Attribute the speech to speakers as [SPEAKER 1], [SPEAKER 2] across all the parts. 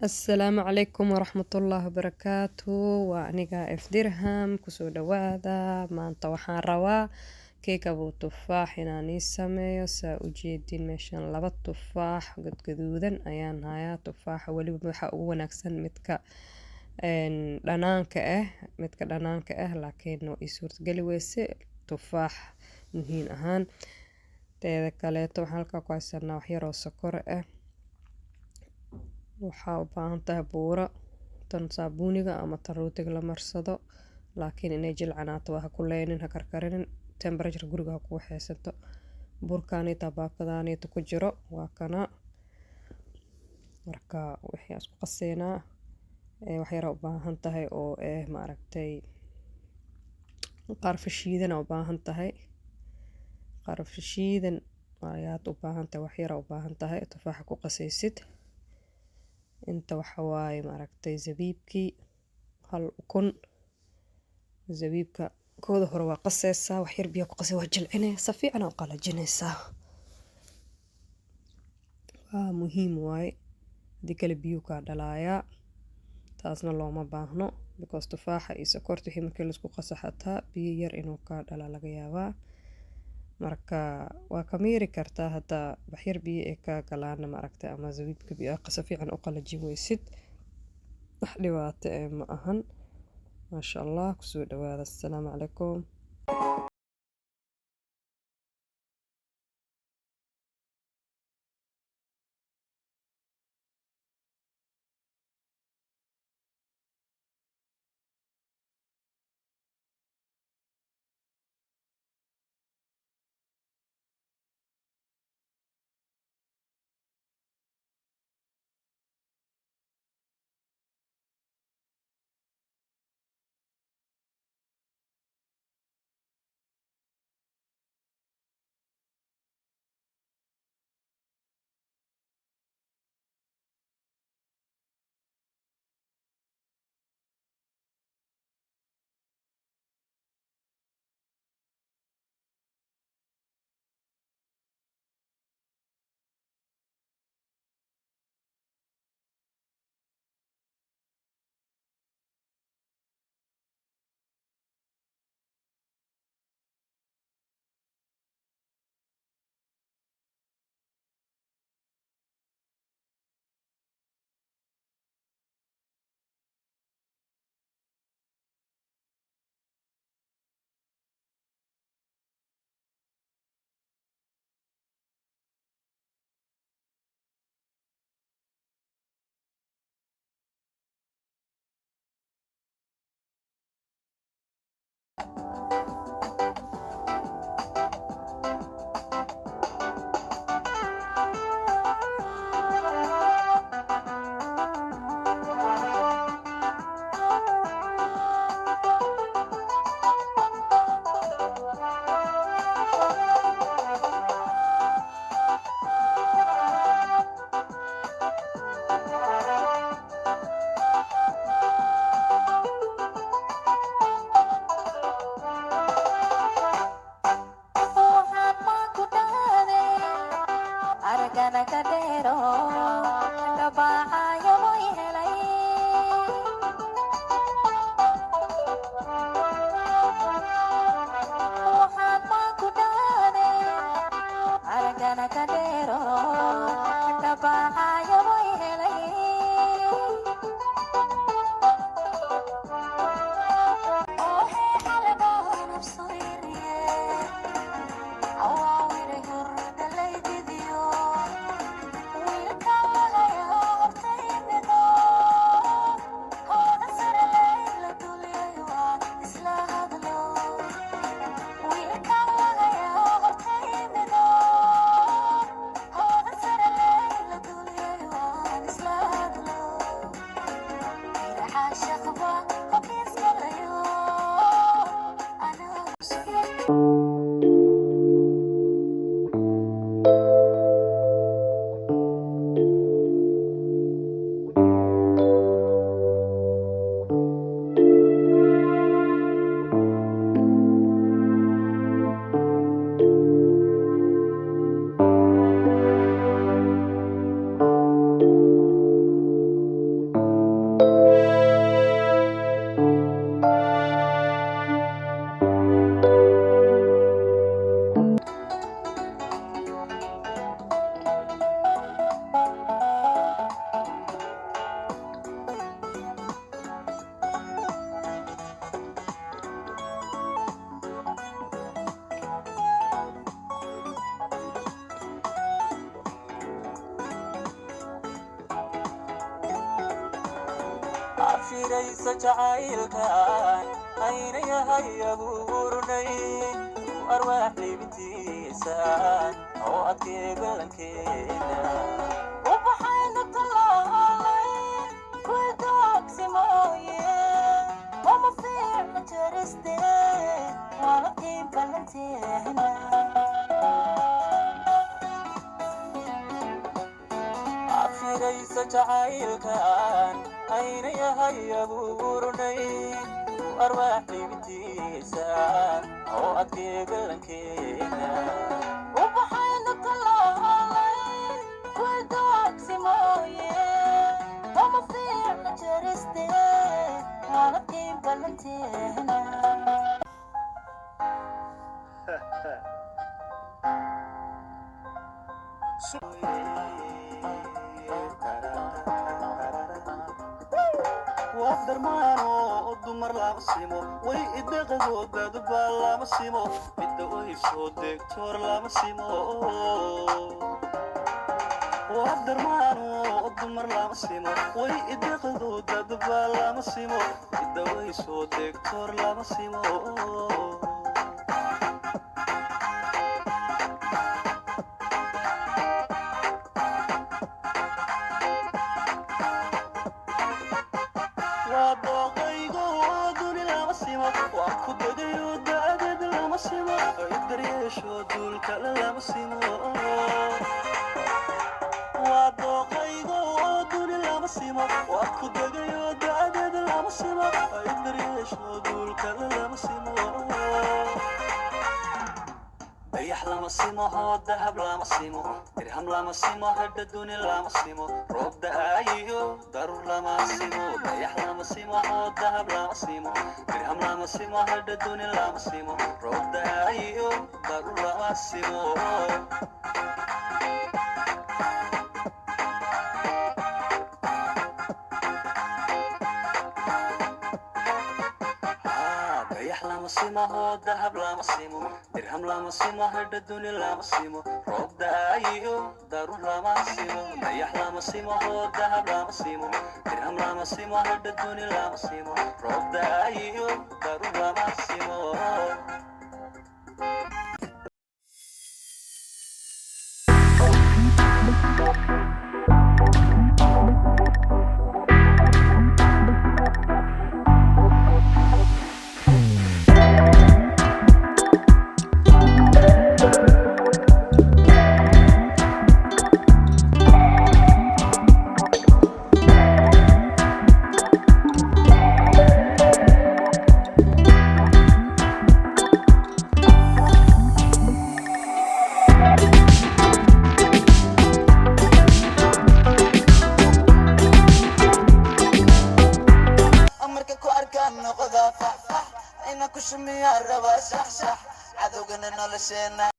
[SPEAKER 1] السلام عليكم ورحمة الله وبركاته وأنيقا إف درهم كسو دوادا maanta waxaan rabaa keek abuu tufaax inaan ii sameeyo saa u jeedin meeshan 2 tufaax gadgaduudan ayaan hayaa tufaaxa weliba waxa ugu wanaagsan midka dhanaanka ah laakiin waa ii suurtageli weyse tufaax muhiim ahaan teeda kaleeto waxaan halkaa ku haysanaa wax yar oo sokor ah waxaa u baahan tahay buuro tan saabuuniga ama tan rootiga la marsado laakiin inay jilcanaato waa ha ku leenin ha karkarinin temperature guriga ha ku waxeysato burkaaniita baakadaaniita ku jiro waa kana marka wixii isku qaseynaa wax yar u baahan tahay oo maaragtay qarfa shiidan u baahan tahay qarfa shiidan ayaad u baahan tahay wax yar u baahan tahay tufaaxa ku qasaysid inta waxa waaye maaragtay zabiibkii 1 ukun zabiibka kooda hore waa qasaysaa wax yar biyo ku qasay waa jilcinaysaa fiican oo qalajinaysaa waa muhiim waaye hadii kale biyo ka dhalaaya taasna looma baahno because tufaaxa iyo sokorta wixii markii la isku qaso xataa biyo yar inuu ka dhala laga yaabaa marka waa ka miiri kartaa hadda wax yar biyo ee ka galaan maaragtay ama zabiibka biyo qasa fiican u qalajin weysid wax dhibaato ma ahan maasha Allah kusoo dhawaada assalaamu calaykum
[SPEAKER 2] afiraysa jacaylkan ayna yahay abuurnay arwaax libintiisa oo adkee balankeena ubaxayna talaalay kuwa doogsimooye wama fiicna jariste walakii balanteena afiraysa jacaylkan ayna yahay abuurnay arwaax libintiisa oo adkee balankeena ubaxayna talaalay kuwa doogsimooye wama fiicna jariste walakii balanteena وافدرمانو دمر لama simo way idaqadooda dubal lama simo midda way soo deegtoor lama simo وافدرمانو دمر lama simo way idaqadooda dubal lama simo midda way soo deegtoor lama simo ذهب لما سيمو درهم لما سيمو هد الدنيا لما سيمو روب دايو ضرور لما سيمو بيح لما سيمو ذهب لما سيمو درهم لما سيمو هد الدنيا لما سيمو روب دايو ضرور لما سيمو سيمو ذهب لما سيمو درهم لما سيمو هد الدنيا لما سيمو روب دايو ضرور لما سيمو بيح لما سيمو ذهب لما سيمو درهم لما سيمو هد الدنيا لما سيمو روب دايو ضرور لما سيمو عدونا نولشنا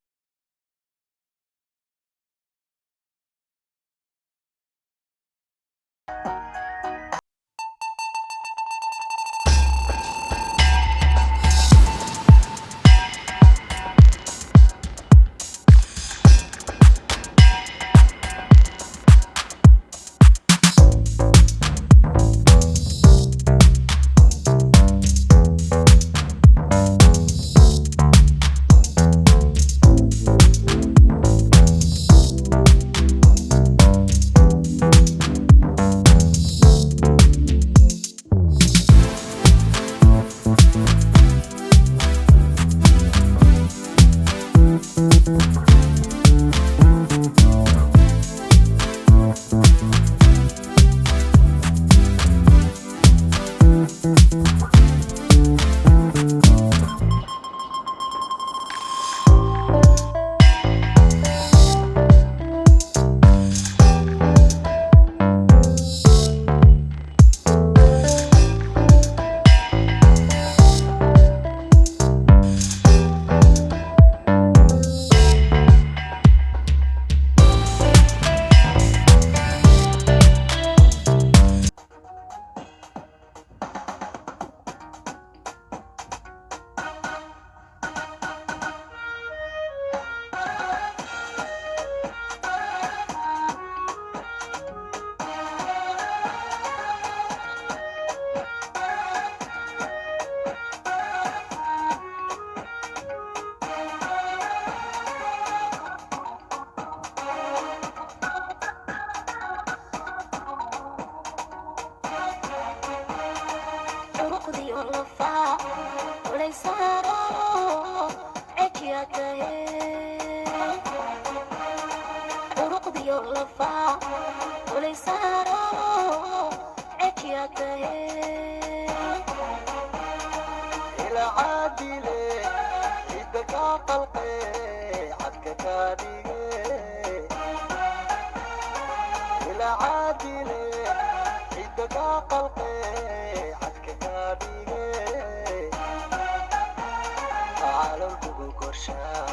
[SPEAKER 3] لفا وليس عكياته
[SPEAKER 2] إلى عادلة إدك قلقي عدك كاديجي إلى عادلة إدك قلقي عدك كاديجي عالم كوكو كرشا